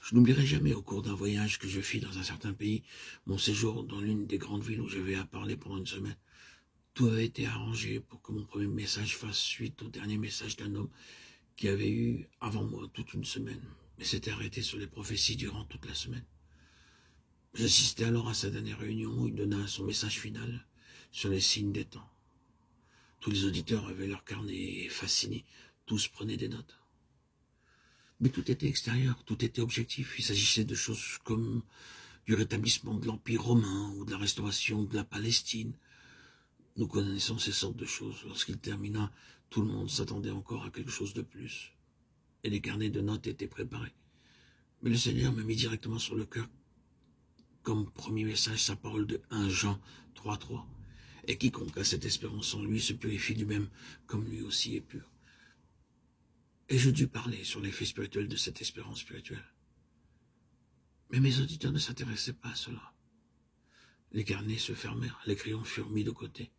Je n'oublierai jamais au cours d'un voyage que je fis dans un certain pays, mon séjour dans l'une des grandes villes où j'avais à parler pendant une semaine. Tout avait été arrangé pour que mon premier message fasse suite au dernier message d'un homme qui avait eu avant moi toute une semaine, mais s'était arrêté sur les prophéties durant toute la semaine. J'assistais alors à sa dernière réunion où il donna son message final sur les signes des temps. Tous les auditeurs avaient leur carnet et fascinés, tous prenaient des notes. Mais tout était extérieur, tout était objectif. Il s'agissait de choses comme du rétablissement de l'Empire romain ou de la restauration de la Palestine. Nous connaissons ces sortes de choses. Lorsqu'il termina, tout le monde s'attendait encore à quelque chose de plus. Et les carnets de notes étaient préparés. Mais le Seigneur me mit directement sur le cœur, comme premier message, sa parole de 1 Jean 3,3. Et quiconque a cette espérance en lui se purifie lui-même, comme lui aussi est pur. Et je dus parler sur l'effet spirituel de cette espérance spirituelle. Mais mes auditeurs ne s'intéressaient pas à cela. Les carnets se fermèrent, les crayons furent mis de côté.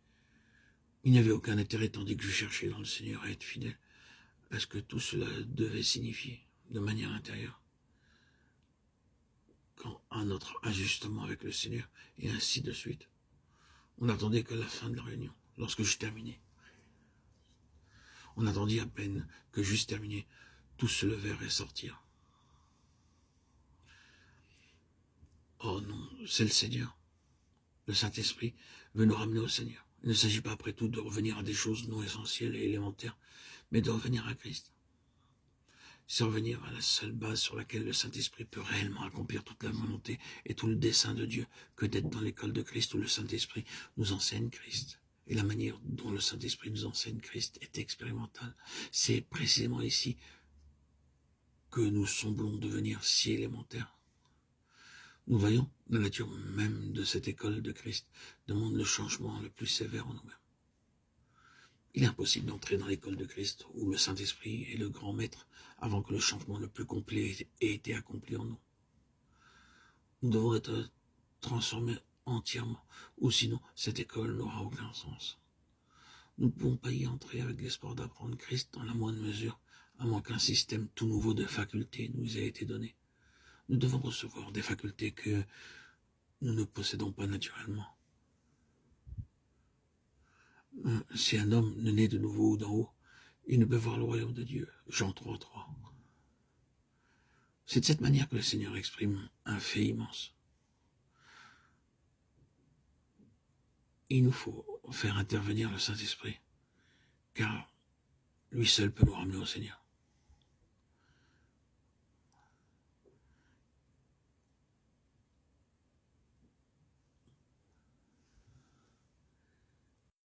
Il n'y avait aucun intérêt tandis que je cherchais dans le Seigneur à être fidèle à ce que tout cela devait signifier de manière intérieure. Quand un autre ajustement avec le Seigneur, et ainsi de suite. On n'attendait que la fin de la réunion, lorsque je terminais. On attendit à peine que j'eusse terminé, tous se levèrent et sortirent. Oh non, c'est le Seigneur. Le Saint-Esprit veut nous ramener au Seigneur. Il ne s'agit pas après tout de revenir à des choses non essentielles et élémentaires, mais de revenir à Christ. C'est revenir à la seule base sur laquelle le Saint-Esprit peut réellement accomplir toute la volonté et tout le dessein de Dieu, que d'être dans l'école de Christ où le Saint-Esprit nous enseigne Christ. Et la manière dont le Saint-Esprit nous enseigne Christ est expérimentale. C'est précisément ici que nous semblons devenir si élémentaires. Nous voyons la nature même de cette école de Christ demande le changement le plus sévère en nous-mêmes. Il est impossible d'entrer dans l'école de Christ où le Saint-Esprit est le grand maître avant que le changement le plus complet ait été accompli en nous. Nous devons être transformés entièrement, ou sinon cette école n'aura aucun sens. Nous ne pouvons pas y entrer avec l'espoir d'apprendre Christ dans la moindre mesure, à moins qu'un système tout nouveau de facultés nous ait été donné. Nous devons recevoir des facultés que nous ne possédons pas naturellement. Si un homme ne naît de nouveau ou d'en haut, il ne peut voir le royaume de Dieu. Jean 3,3. C'est de cette manière que le Seigneur exprime un fait immense. Il nous faut faire intervenir le Saint-Esprit, car lui seul peut nous ramener au Seigneur.